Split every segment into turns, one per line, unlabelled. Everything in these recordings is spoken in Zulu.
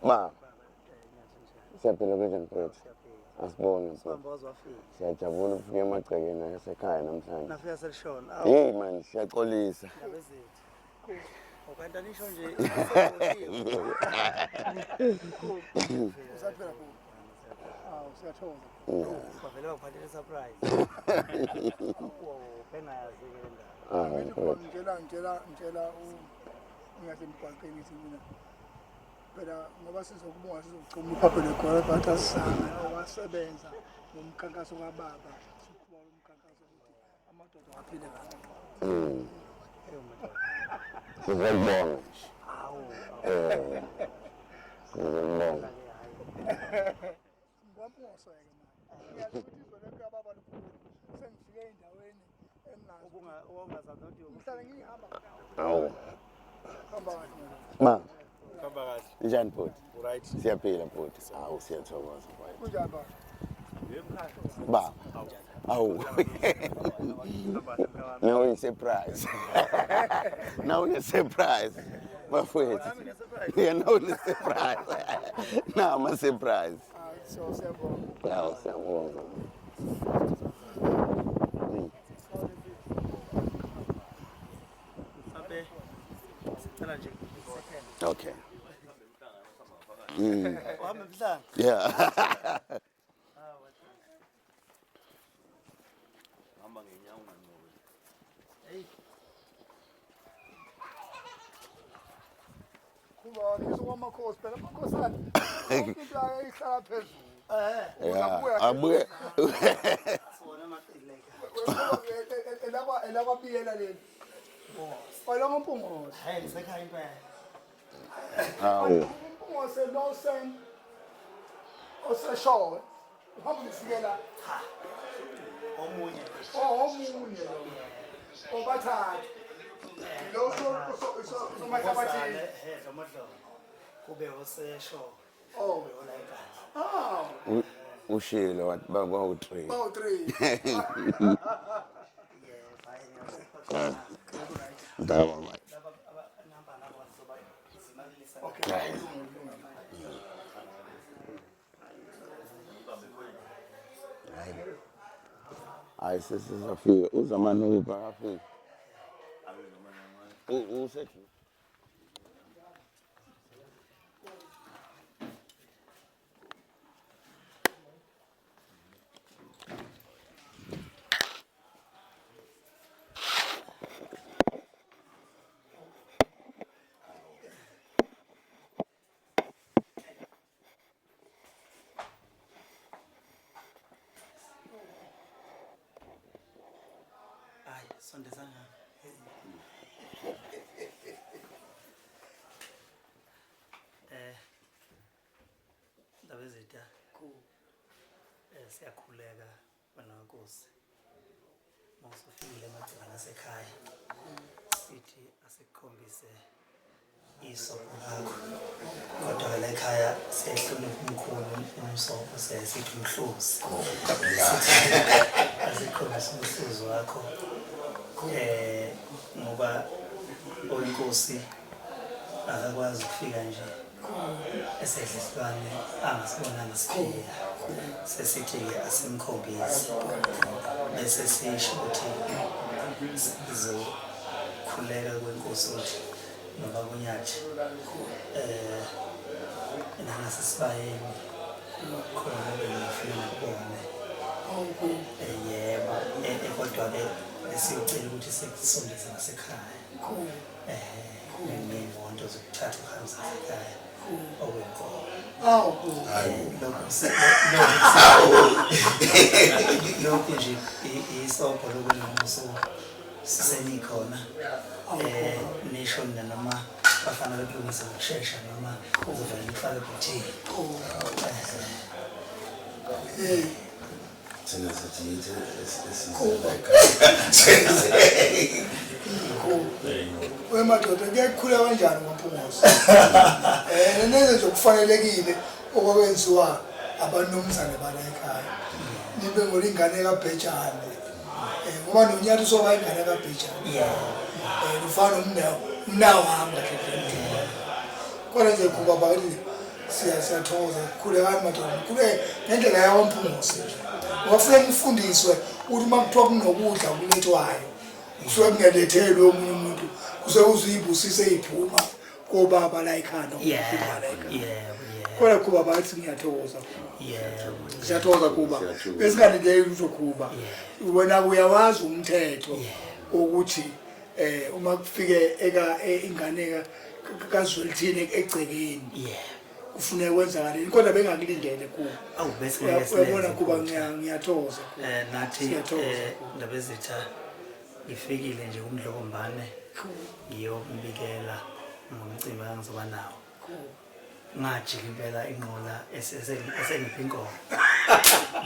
Ba. Siyaphila kanjani mfowethu? Asibone mfowethu. Siyajabula ukufika emagcekeni asekhaya namhlanje.
Nafika selishona.
Hey man, siyaxolisa.
Ukanti anisho nje usaphela ku. Siyathola. Bavele baphathele surprise. Bengayazi ke ndaba. Ngitshela ungasemgwaqeni mina. Phela ngoba sizokubonga sizokucuma uphaphe legwala bathi asizame owasebenza ngomkhankaso kababa sikhuluma umkhankaso ukuthi amadoda aphile kahle.
Sizobonga.
Hawu.
Sizobonga.
Ngiyabonga ke manje. Ngiyazi ukuthi izolo kababa likhulu sengifike endaweni engazi ongazazi ukuthi ngihlale ngihamba.
Hawu.
Hamba kahle.
Ma.
Hamba kahle.
Njani bhuti?
Right.
Siyaphila bhuti. Hawu siyathokoza mfowethu.
Kunjani baba?
Ba. Awu. Now it's a surprise. Now it's a surprise. Bafowethu. Yeah, now it's a surprise. Now I'm a surprise.
So siyabonga.
Hawu siyabonga. Okay. Yeah.
Kuba ngizowamakhosi phela amakhosana. Into ayihlala phezulu.
Abuye.
Elaba biyela leli. Wala ngompungozi. Hayi lisekhaya impela.
Hawu.
Umpungose no sen. Oseshowe. Uhamba ufikela cha. Omunye. Omunye lo. Obathathu. Lo so mathabathini. Zomadlo. Kube oseshowe. Oh, wona inkani.
Ushilo wathi bawu-3.
Bawu-3.
Ndawo manje.
Okay.
Hayi sesizafika. Uzamani uphi akafiki? Usethi?
Sondezana. Ndabezitha ku siyakhuleka bana Nkosi. Mawusufikile emagcekeni asekhaya. Sithi asikhombise isopho lakho. Kodwa la ekhaya siyahlonipha umkhulu umsopho sithi umhluzi. Asikhombise umhluzi wakho. Ngoba oNkosi akakwazi ukufika nje esedlisilwane angasibonanga siphila sesithi asimkhombisi bese sisho ukuthi sizokhuleka kweNkosi ukuthi noba kunyathi nangasesibayeni khona bengifuna ukubona yebo kodwa-ke besiyocela ukuthi sekusondeze ngasekhaya ney'moto zokuthatha ukuhambisa ekhaya okwenkomo lokhu nje isopho lokwenkomo senikhona nisho noma bafana bekulungisa ngokushesha noma uzovela nifake ebhuthini wemadoda kuyakhula kanjani ngoMphungosi nenze nje kufanelekile okwenziwa abanomzane bala ekhaya nibe ngolingane kaBhejane ngoba nonyathu soba ingane kaBhejane ufana nomnene nawahamba kodwa nje kuba bakithi siyathokoza kukhulekani madoda kukhuleke ngendlela yakwamphungusi ungafuna kufundiswe ukuthi uma kuthiwa kunokudla kulethwayo kusuke kungelethelwe omunye umuntu kusuke uzuyibusise iphuma kobaba la ekhanda kodwa kuba bathi ngiyathokoza siyathokoza kuba besingalindele lutho kuba wena uyawazi umthetho ukuthi uma kufike ingane kaZwelithini egcekeni kufuneka kwenzakaleni kodwa bengakulindele kuba uyabona kuba ngiyathokoza
nathi ndabezitha ngifikile nje kumdlokombane ngiyombikela ngomcimbi angizoba nawo ngajika impela inqola esengiphi inkomo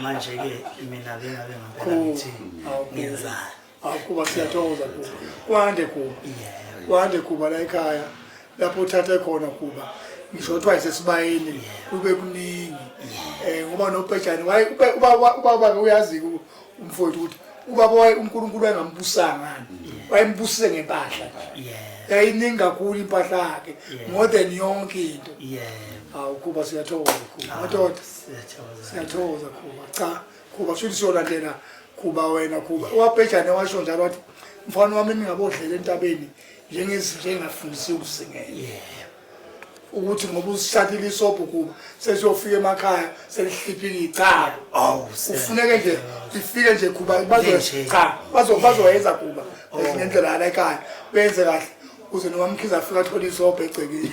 manje ke mina bengabe ngempela ngithi ngenzani
kuba siyathokoza kuba kwande kuba la ekhaya lapho uthathe khona kuba ngisho twice esibayeni kube kuningi ngoba noPetshane ubaba uyazi umfowethu ukuthi ubaba uNkulunkulu engambusanga ngani wayembusise ngempahla yayiningi kakhulu impahla yakhe more than yonke into kuba siyathokoza kuba madoda siyathokoza kuba cha kuba futhi siyolandela kuba wena kuba uPetshane washo njalo wathi mfana wami ningabodlela entabeni njengafundisi ukusingela ukuthi ngoba usishathile isobho kuba sesiyofika emakhaya selihliphile cha ufuneke nje lifike nje kuba bazoyenza kuba ngendlela la ekhaya benze kahle uze noma Mkhize afika athola isobho egcekeni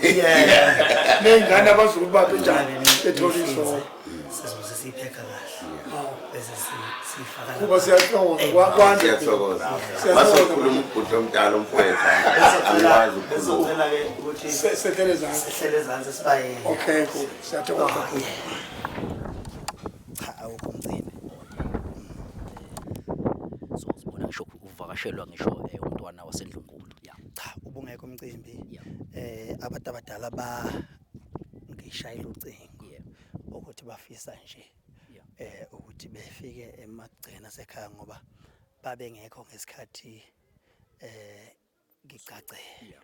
nengane abazukuthi baPetshane ethola isobho
sizipheka kahle bese sifaka
kuba siyathokoza kwande
masokhuluma ubhuti omdala umfowethu angikwazi
ukukhuluma ke ukuthi
sehlele
ezansi sibayeni
okay siyathokoza
cha awukho umcimbi so sibona ngisho uvakashelwa ngisho umntwana waseNdlunkulu
cha ubungekho umcimbi abantu abadala ngishayela ucingo ukuthi bafisa nje ukuthi befike emagcina sekhaya ngoba babengekho ngesikhathi ngicacela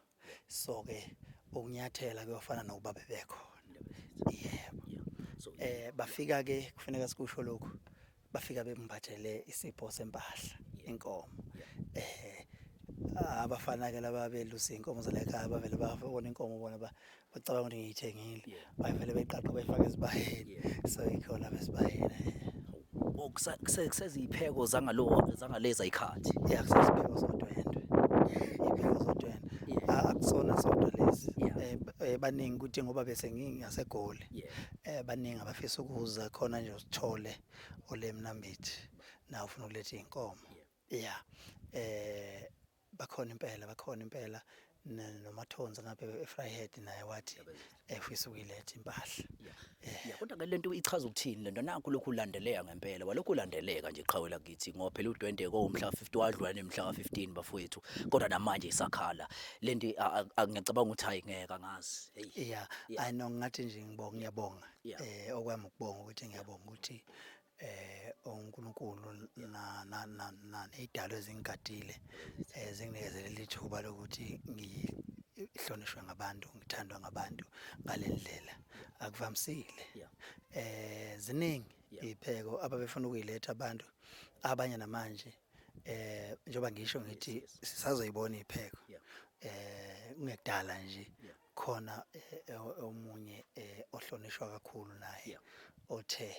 so ke ukunyathela kuyofana nokuba bebekhona yebo bafika ke kufanele sikusho lokho bafika bemphathele isipho sempahla inkomo abafana ke laba belusa inkomo zalekhaya bavele bafona inkomo bona bacabanga ukuthi ngiyithengile bavele beqaqa bayifaka esibayeni so ikhona besibayeni
kusezipheko zangaleza ikhathi
kusesipheko sodwendwe ipheko zodwendwe akusona sodwa lezi baningi ukuthi ngoba bese ngingasegoli baningi abafisa ukuza khona nje usithole olemnambithi na ufuna ukuletha inkomo bakhona impela noMathonza ngapha eFryhead naye wathi efisa ukuyiletha impahla
kodwa ke lento ichaza ukuthini lento nakho lokhu ulandeleka ngempela walokhu ulandeleka nje qhawela kithi ngoba phela udwende komhla 50 wadlula nemhla ka15 bafowethu kodwa namanje isakhala lento ngiyacabanga ukuthi ayingeka ngazi
I know ngathi nje ngiyabonga okwami ukubonga ukuthi ngiyabonga ukuthi uNkulunkulu nezidalo ezingigadile zinginekezele ithuba lokuthi ngihlonishwe ngabantu ngithandwa ngabantu ngalendlela akuvamisile ziningi ipheko ababefuna ukuyiletha abantu abanye namanje njoba ngisho ngithi sisazoyibona ipheko ungekudala nje khona omunye ohlonishwa kakhulu naye othe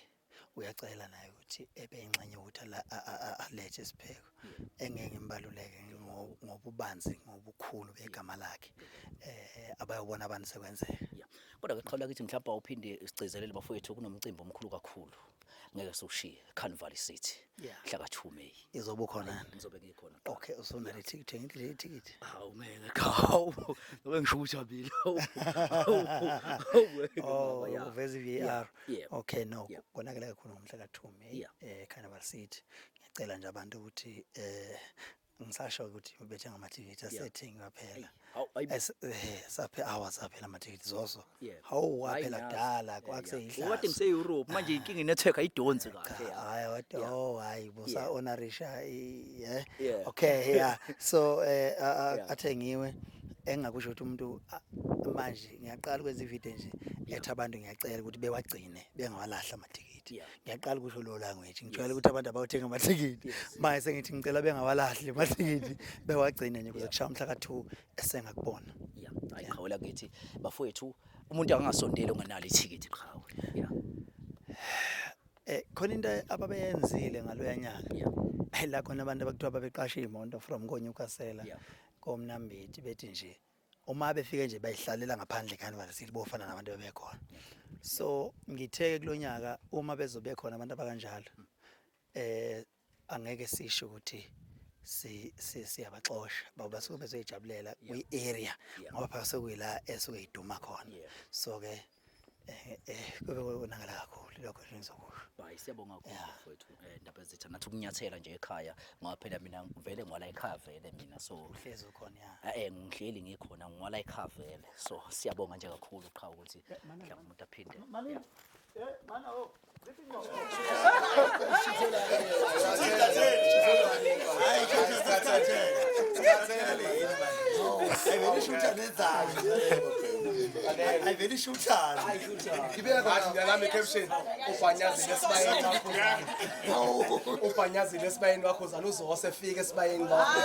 uyacela naye ukuthi ebe ingxenye ukuthi alethe isipheko engeke imbaluleke ngobubanzi ngobukhulu begama lakhe abayobona abantu sekwenzeka
kodwa ke qhawula kithi mhlawumbe awuphinde isicezelele bafowethu kunomcimbi omkhulu kakhulu ngeke siushiye Carnival City mhla ka2 May
izoba khona
ngizobe ngikhona
okay usona ithikithi ngile ithikithi
hawu ngeke hawu ngoba ngisho ukuthi abili
uveza iVR okay no konakele kakhulu ngomhla ka2 May Carnival City ngicela nje abantu ukuthi ngisasho ukuthi bethenga amathikithi asethengi kaphela saphela amathikithi zozo hawu waphela kudala kwakuseyidla
wathi ngise Europe manje inkinga inetwork ayidonsi kahle
hayi wathi hayi busa honorisha okay so athengiwe engakusho ukuthi umuntu manje ngiyaqala ukwenza ivideo nje ethi abantu ngiyacela ukuthi bewagcine bengawalahla amathikithi. Ngiyaqala ukusho lo language ngijwayele ukuthi abantu abawuthenga amathikithi manje sengithi ngicela bengawalahli amathikithi bewagcine nje ukuze kushaya umhla ka2 esengakubona.
Hayi qhawela kithi bafowethu umuntu angasondeli ongenalo ithikithi qhawe.
Khona into ababeyenzile ngaloya nyaka la khona abantu abakuthiwa babeqasha imoto from koNyukasela koMnambithi bethi nje uma befike nje bayihlalela ngaphandle Carnival City bofana nabantu bebekhona. So ngitheke kulonyaka uma bezobe khona abantu abakanjalo angeke sisho ukuthi siyabaxosha basuke bezoyijabulela kwi-area ngoba phakathi kuyila esuke iduma khona. So ke kube konakala kakhulu lokho nje ngizokusho.
Hayi siyabonga kakhulu mfowethu indaba ezitha nathi ukunyathela nje ekhaya ngoba phela mina ngivele ngwala ekhaya vele mina so
uhlezi ukhona
ngihleli ngikhona ngwala ekhaya vele so siyabonga nje kakhulu qha ukuthi mhlawumbe umuntu aphinde
mana oh
ubhanyazile esibayeni wakho zalo uzose efike esibayeni bakho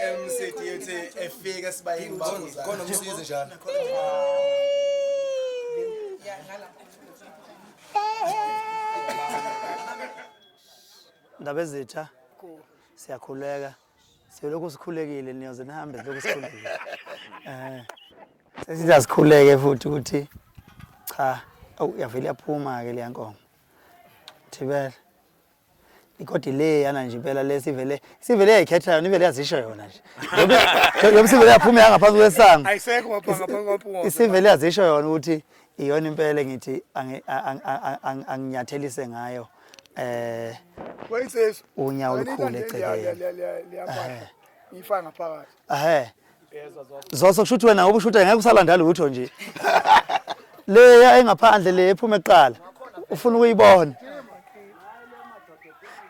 emsithi yethi efike esibayeni bakho khona umsize njalo
ndaba ezitha siyakhuleka silokhu sikhulekile niyoze nihambe lokhu sikhulekile sesiza sikhuleke futhi ukuthi cha uyavela yaphuma ke le nkongo thibela ikodi le yana nje impela le sivele yayikhethayo nivele yazisho yona nje ngoba sivele yaphuma yangaphansi kwesango
ayisekho ngapha kwaphuma
isivele yazisho yona ukuthi iyona impela ngithi anginyathelise ngayo
wayisesi
unyawo olukhulu eceleni
ngifanga phakathi
zoso kushuthi wena ngoba ushuthi ngeke usalanda lutho nje leya engaphandle le ephuma eqala ufuna ukuyibona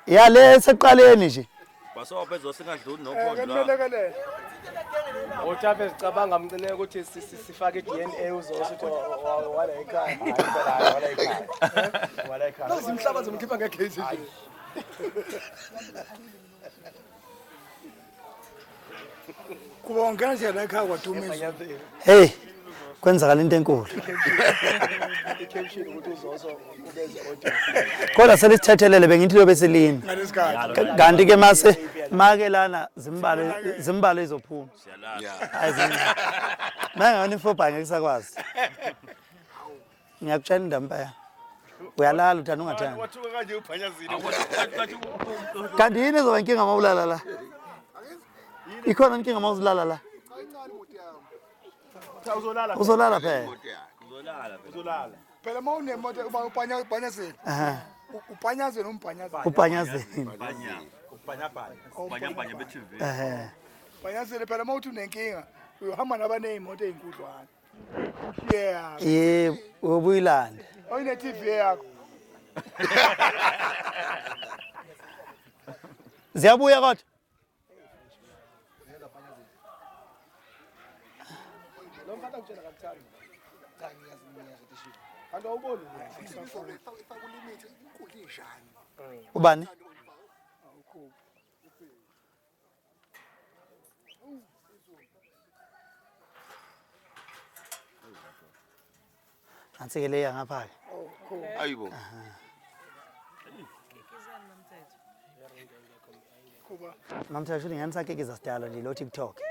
ya le seqaleni nje
basobe zosingadluli nophondo la
ngelekelele
uThape sicabanga umcine ukuthi sifake iDNA uzose ukuthi wala ekhaya wala ekhaya
lazimhlaba zomkhipha ngegezi nje kubonga nje la ekhaya kwadumisa
hey kwenzakala into enkulu
i-caption ukuthi uzoso ubeze audience
kodwa selisithethelele bengithi lo besilini
ngalesikhathi
kanti ke make lana zimbalo izophuma
siyalala
mangani ifobha ngeke sakwazi ngiyakutshela indamba uyalala uthanda ungathanda
wathuka kanje ubhanyazile
kanti yini ezoba inkinga mawulala la ikhona inkinga mawuzilala la uzolala phela
uzolala
phela mawunemoto uba ubhanyazela ubhanyazela umbhanyazela
ubhanyazeni
ubhanyabhanya be-TV
bhanyazela phela mawuthi unenkinga uyohamba nabaneyimoto ezinkudlwana
ubuyilanda
oyine TV yakho
ziyabuya kodwa
lo mfana utshela kakuthani cha ngiyazi kanti awuboni
limit inkundla injani
ubani nansi ke leya ngapha
ayibo
kuba
namthetho shini ngani sakekeza sidala nje lo TikTok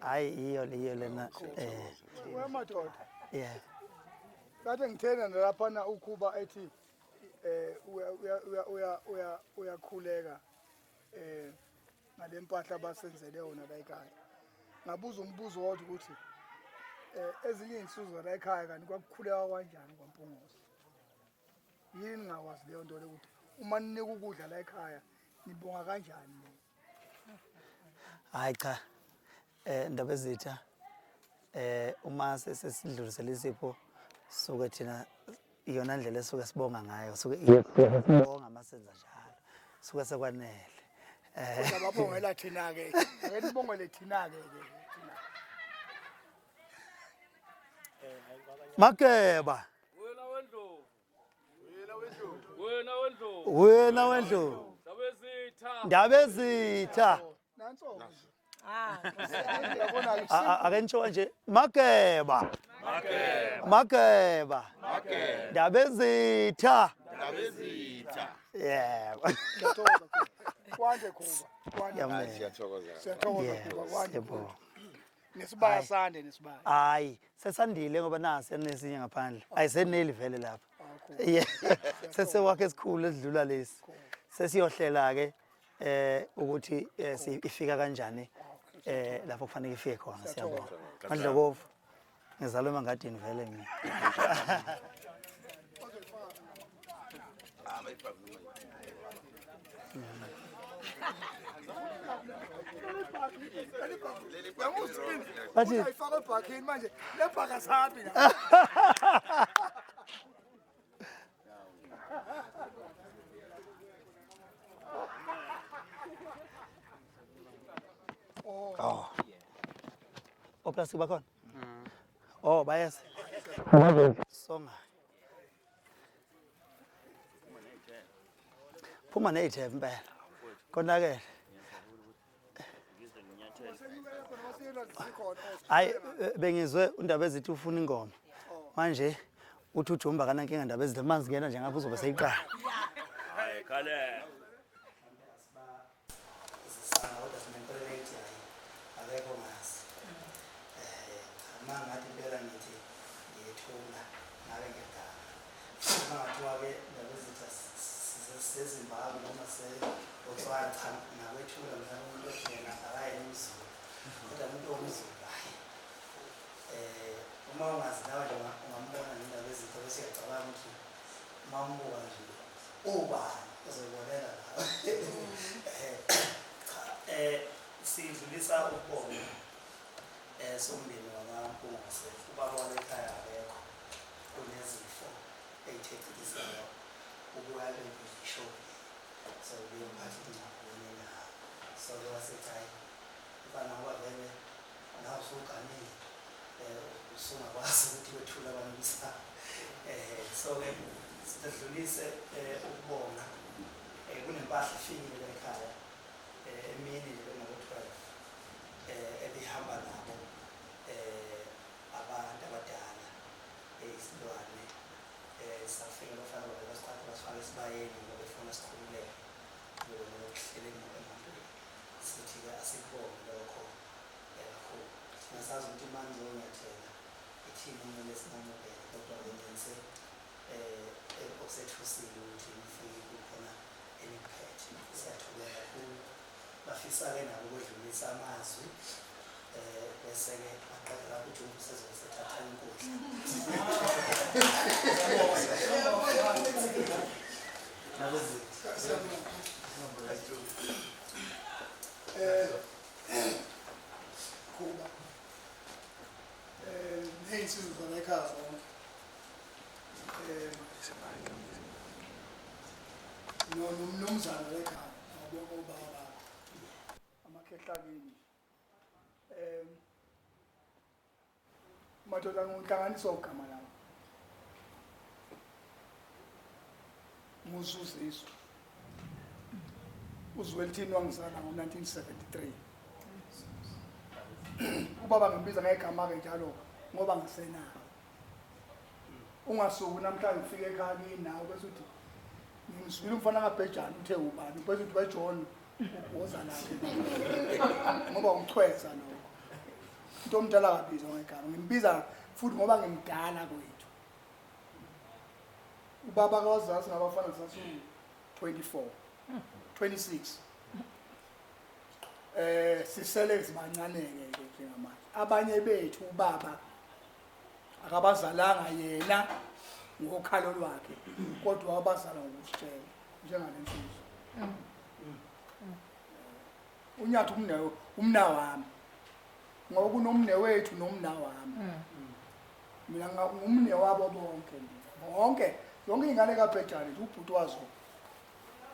hayi iyo lena
wemadoda
yeah
kade ngithena nalaphana ukuba ethi uyakhuleka ngalempahla basenzele yona la ekhaya ngabuza umbuzo wodwa ukuthi ezinye insuku la ekhaya kanti kwakukhuleka kanjani kwaMpunguzi yini ngakwazi leyo nto ukuthi uma ninika ukudla la ekhaya nibonga kanjani
hayi cha indaba ezitha uma sesidlulisela isipho suke thina iyona ndlela esuke sibonga ngayo suke sibonga masenza njalo suke sekwanele
kodwa babongela thina ke ake nibongele thina ke thina
Makeba wena wendlu ndabezitha
nanso
ake nitsho nje Makeba ndabezitha yebo
ngiyathokoza kwande kuba kwande
Yamela.
siyathokoza kuba kwande
Yebo.
nesibaya sande nesibaya
Hayi sesandile ngoba nasi anesinye ngaphandle ayiseneli vele lapha yeah sesewakhe esikhulu edlula lesi sesiyohlela ke ukuthi ifika kanjani lapho kufanele ifike khona siyabona Mandlovu ngizalwe emangadini vele mina bathi
ayifaka ebhakeni manje lebhaka sapi
oplastic bakhona oh bayeza songa phuma ne-10 impela konakele hayi bengizwe undaba ezithi ufuna ingoma manje uthi ujumba kanankinga ndaba ezithi manzi ngena nje ngapha uzobe seyiqala
Hayi khale.
akekho ngazi mangathi impela ngithi ngiyethula ngabe ngedala mangathiwa-ke ndaba ezithi sezimbabwe noma se-Botswana cha nakwethula mhlawumbe umuntu ojena akaye nomzulu kodwa umuntu omzulu hayi uma ungazi nawe nje ungambona ngendaba ezithi bese uyacabanga ukuthi uma umbuka nje ubani uzoyibonela lawe sidlulisa ukubonga somndeni wamampunguse ubaba walekhaya akekho kunezifo ey'thekilisayo ubuya bengishoni so beyophatha ingcabuni nayo so lewasethi hayi mfana ngoba vele nawe usuganile usungakwazi ukuthi wethule abantu umsana so-ke sidlulise ukubonga kunempahla efikile ekhaya emini nje bengabo-12 ebihamba nabo abantu abadala isilwane safika bafana basithatha basifaka esibayeni ngoba befuna sikhululeke nokuhleleni emotweni sithi-ke asikubonge lokho kakhulu thina sazi ukuthi manje onyathela ithini kumele sinamukele kodwa bengenise okusethusile ukuthi nifike kukhona eniphethe siyathokoza kakhulu bafisa-ke nabo ukwedlulisa amazwi bese-ke baqalela ukuthi umuntu sezobe sethatha inkundla
kuba ney'nsizwa zalekhaya zonke nomnumzana lekhaya nabonke obaba bakho amakhehlakini madoda ngihlanganisa ugama lawo nguzuziswa uZwelithini wangizala ngo-1973 ubaba ngimbiza ngegama-ke njalo ngoba ngisenayo ungasuki namhlanje ufike ekhaya kini nawe bese uthi ngimzwile umfana kaBhejani uthe ubani bese uthi baJohn woza lapha ngoba umchweza lokho into omdala kabizwa ngegama ngimbiza futhi ngoba ngimdala kwethu ubaba kawazasi ngabafana sasu 24 26 sisele zibancaneke ke njengamanje abanye bethu ubaba akabazalanga yena ngokhalo lwakhe kodwa wabazala ngokusitshela njengalensizwe uNyathi umna wami ngoba kunomne wethu nomna wami mina ngumne wabo bonke yonke ingane kaBhejani ubhuti wazo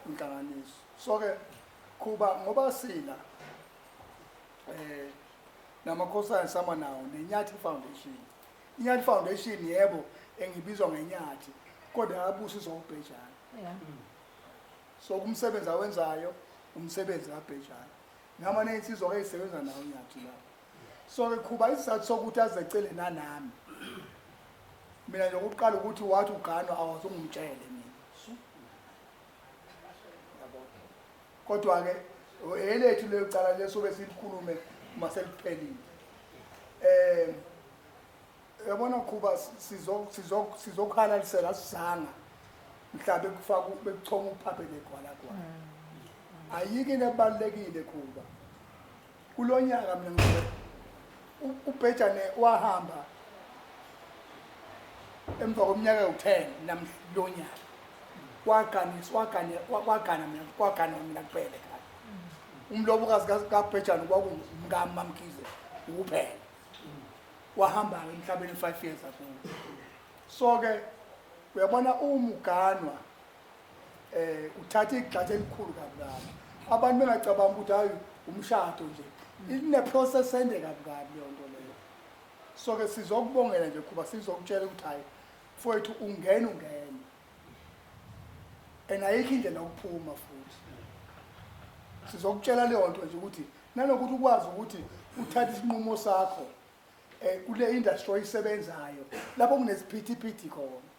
inhlanganiso so ke kuba ngoba sila namakhosana sama nawo neNyathi Foundation. iNyathi Foundation yebo engibizwa ngeNyathi kodwa abusiswa uBhejane. So kumsebenzi awenzayo umsebenzi kaBhejane. Nama nensizwa ezisebenza nawo uNyathi la. So ke kuba isizathu sokuthi azecele nanami. Mina nje ukuqala ukuthi wathi uGano awazungumtshele mina. Yabo. Kodwa ke elethu lecala leso besikhulume maseliphelile. Yabona kuba sizokhalalisela sizanga mhlawumbe kufaka bekuchonga uphaphele kwala kwa. Ayike nebalekile kuba. Kulonyaka mina ngibe uBhejane wahamba emva komnyaka u10 namhlonyaka. Wagana mina kuphela ekhaya. Umlobokazi kaBhejane kwakumngami Mamkhize ukuphela. Wahamba emhlabeni 5 years ago. So ke uyabona umuganwa uthatha igxathe elikhulu kabi. Abantu bengacabanga ukuthi hayi umshado nje. Ine process ende kabi leyo nto leyo. So ke sizokubongela nje kuba sizokutshela ukuthi hayi mfowethu ungena. Ayikho indlela ukuphuma futhi. Sizokutshela leyo nto nje ukuthi nalokuthi ukwazi ukuthi uthathe isinqumo sakho kule industry oyisebenzayo lapho kunesiphithiphithi khona.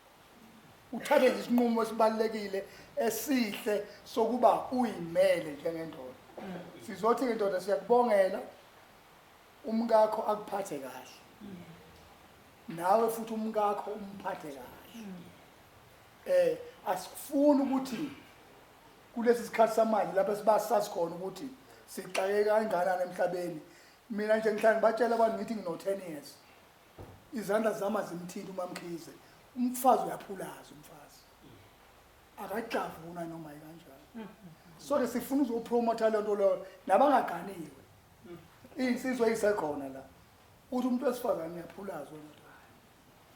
Uthathe isinqumo esibalekile esihle sokuba uyimele njengendoda. Sizothi indoda siyakubongela umkakho akuphathe kahle. Nawe futhi umkakho umphathe kahle. Asifuni ukuthi kulesi sikhathi samanje lapho sibasazi khona ukuthi sixake kangakanani emhlabeni. Mina nje ngihlanga batshela abantu ngithi ngino 10 years. Izandla zama zimthinta uMamkhize. Umfazi uyaphulaza umfazi. Akajavuna noma kanjani. So ke sifuna uzopromote le nto leyo nabangaganiwe. Insizwe eyisekhona la. Uthi umuntu wesifazane uyaphulaza wena.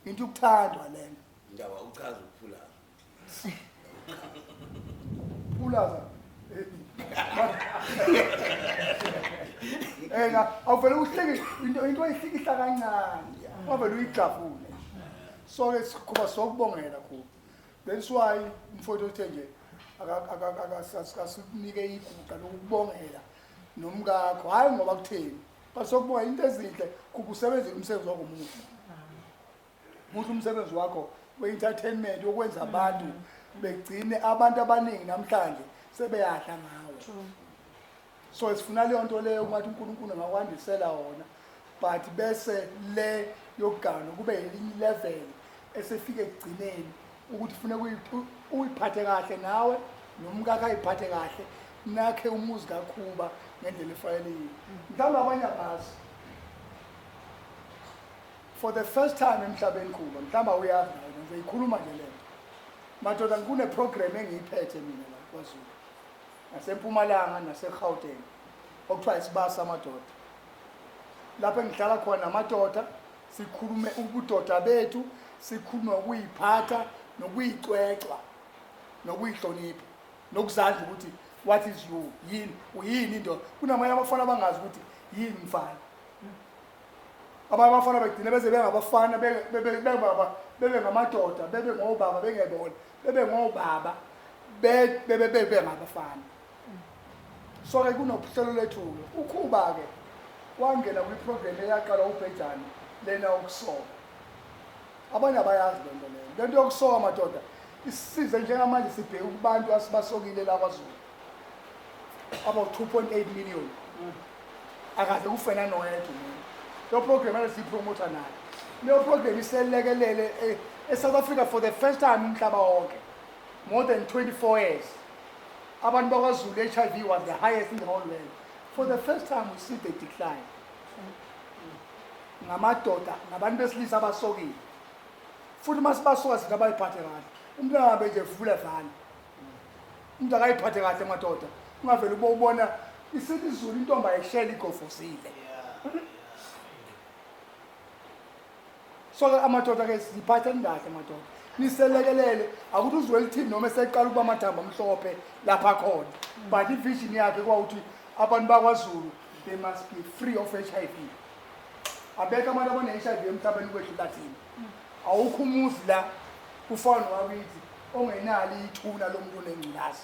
Into ukuthandwa lena.
Ndaba uchaza ukuphulaza.
Phulaza. Awuvele uhleke into ayihlikihla kancane. Awuvele uyijabule. So ke kuba sokubongela kuba. That's why mfowethu uthe nje akasinike iguqa lokubongela nomkakho hayi ngoba kutheni. Basokubonga into ezinhle kuba usebenzile umsebenzi wakho omuhle. Muhle umsebenzi wakho we-entertainment yokwenza abantu begcine abantu abaningi namhlanje sebeyahla ngawe. So sifuna leyo nto leyo ngathi uNkulunkulu angakwandisela wona but bese le yogano kube elinye level esefike egcineni ukuthi kufanele uyiphathe kahle nawe nomkakhe ayiphathe kahle nakhe umuzi kaKhuba ngendlela efanelekile. Mhlawumbe abanye abazi for the first time emhlabeni Khuba mhlawumbe uyazi nayo ngiyikhuluma nje lento. Madoda kune program engiyiphethe mina la kwaZulu. NaseMpumalanga naseGauteng okuthiwa isibasa amadoda. Lapho engihlala khona amadoda sikhulume ubudoda bethu, sikhulume ukuyiphatha nokuyicwecwa nokuyihlonipha nokuzazi ukuthi what is you uyini into. Kunamanye abafana abangazi ukuthi yini mfana. Abafana begcina beze bengabafana bebe ngamadoda bebe ngobaba bengebona bebe ngobaba bebe ngabafana. So ke kunobuhlelo lethu uKhuba ke wangena kwiprogram eyaqala uBhejane lena ukusoka. Abanye abayazi lento leyo. Lento yokusoka madoda isize njengamanje sibheke kubantu asibasokile la kwaZulu. About 2.8 million. Akaze kufena noyedwa. Lo program esipromoter nayo. Lo program iselekelele eSouth Africa for the first time umhlaba wonke. More than 24 years. Abantu bakwaZulu HIV was the highest in the whole world. For the first time we see the decline. Ngamadoda ngabantu besilisa abasokile. Futhi masibasoka sithi abayiphathe kahle. Umuntu angabe nje vula vana. Umuntu akayiphathe kahle madoda. Ungavela ubona isithi izulu intombi ayishela igofosile. So amadoda ke siphathe kahle madoda. niselekelele akuthi uzwelithini noma eseqala ukuba amathambo amhlophe lapha khona but ivision yakhe kwawuthi abantu bakwaZulu they must be free of HIV. Abeka abantu abane-HIV emhlabeni kwedlula thina. Awukho umuzi la kufana wakithi ongenalo ithuna lomuntu onengculazi.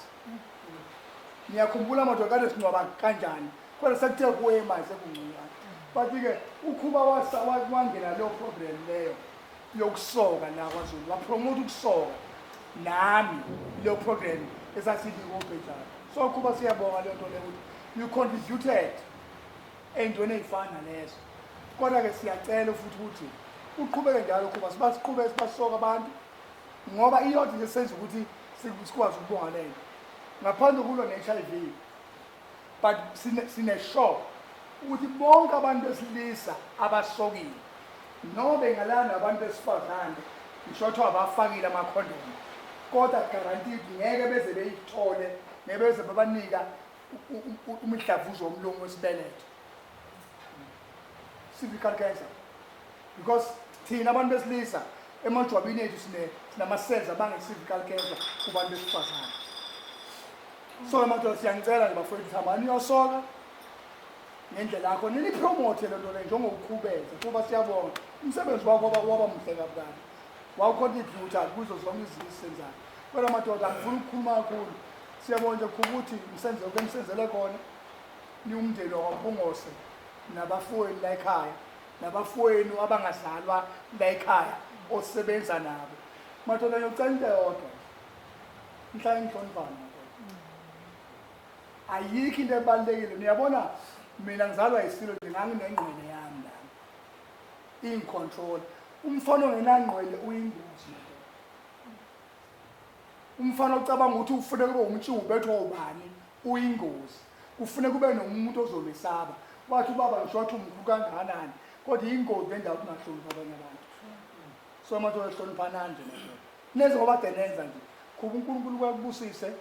Ngiyakhumbula amadoda kade singcwaba kanjani kodwa sekuthe kuwe manje sekungconywana. But-ke ukhuba wangena leyo program leyo yokusoka la kwaZulu wapromote ukusoka nami leyo program esasithi ngobhejana. So ukhuba siyabonga lento leyo ukuthi you contributed ey'ntweni ey'fana nalezo. Kodwa-ke siyacela futhi ukuthi uqhubeke njalo kuba siqhubeke sibasoka abantu ngoba iyodwa nje senza ukuthi sikwazi ukubonga lento ngaphandle kulo ne-HIV but sine-show ukuthi bonke abantu besilisa abasokile noma bengalana nabantu besifazane ngisho kuthiwa abafakile amakhondomu kodwa guaranteed ngeke beze beyithole ngeke beze babanika umdlavuzo womlomo wesibeletho cervical cancer because thina abantu besilisa emajwabini ethu sinama-cells abange-cervical cancer kubantu besifazane. So emadoda siyangicela nje bafowethu hambani niyosoka ngendlela yakho nilipromote le nto le njengokukhubeza kuba siyabonga umsebenzi wakho waba muhle kabukabi wawucontributa kuzo zonke izinto esizenzayo. Kodwa madoda angifuna ukukhuluma kakhulu siyabona nje ukuthi nisenzele khona niwumndeni wakwaMpungose nabafowenu la ekhaya nabafowenu abangazalwa la ekhaya osebenza nabo. Madoda ngiyocela into eyodwa nihlale nihloniphane. Ayikho into ebalulekile. Niyabona mina ngizalwa isilo nje nganginengqwele yami la in-control. Umfana ongenangqwele uyingozi. Umfana ocabanga ukuthi ufune kube umtshubo ethwa ubani uyingozi. Ufune kube nomuntu ozolesaba. Wathi ubaba ngisho wathi umkhulu kangakanani kodwa ingozi lendawo kungahlonipha abanye abantu. So amadoda ehloniphana nje madoda. Neze ngoba denenza nje. Kuba uNkulunkulu kwakubusise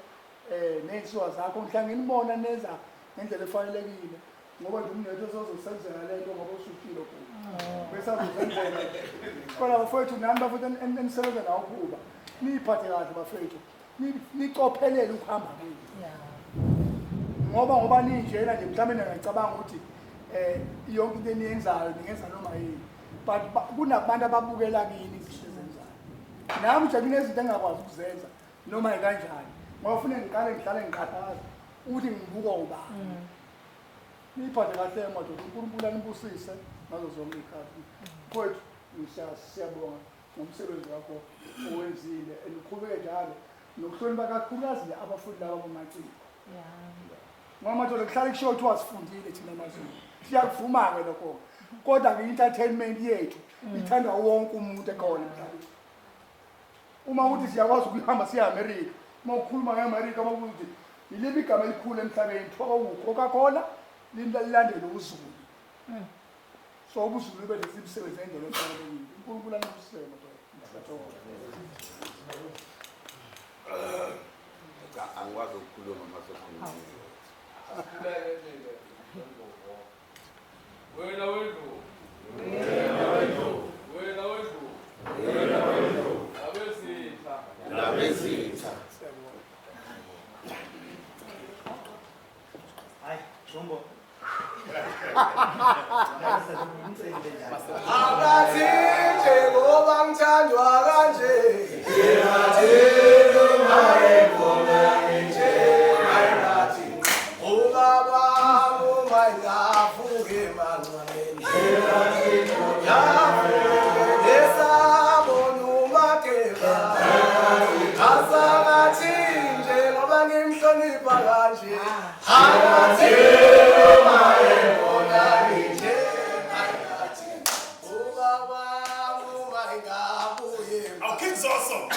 ney'nsuku zakho mhla nginibona nenza ngendlela efanelekile ngoba nje umnetho sozosenzela le nto ngoba usufile kuba bese azosenzela. Kodwa bafowethu nami bafowethu enisebenza nawo kuba niyiphathe kahle bafowethu nicophelele ukuhamba kwenu ngoba ninjena nje mhlawumbe ngiyacabanga ukuthi yonke into eniyenzayo ningenza noma yini but kunabantu ababukela kini izinto ezenzayo. Nami nje kunezinto engakwazi ukuzenza noma ikanjani ngoba ufune ngiqale ngihlale ngiqhathaza ukuthi ngibuka ubani. Niyiphathe kahle madoda uNkulunkulu anibusise ngazo zonke iy'khathi. Mfowethu siyabonga ngomsebenzi wakho owenzile eniqhubeke njalo nokuhlonipha kakhulukazi abafundi laba bomaciko. Ngoba madoda kuhlale kushiwo kuthiwa sifundile thina maZulu siyakuvuma-ke lokho kodwa-ke i-entertainment yethu ithandwa wonke umuntu ekhona emhlabeni. Uma ukuthi siyakwazi ukuhamba siya America uma ukhuluma nge-America uma ukuthi yiliphi igama elikhulu emhlabeni kuthiwa Coca-Cola lilandele uZulu. So ubuZulu bebe sibusebenze ngendlela efanelekile. uNkulunkulu anibusise madoda.
Angikwazi ukukhuluma masokhuluma.
Wena wendlu.
Labezitha.
Hayi, Jumbo.
Akathi njengoba ngithandwa kanje
Our kids awesome.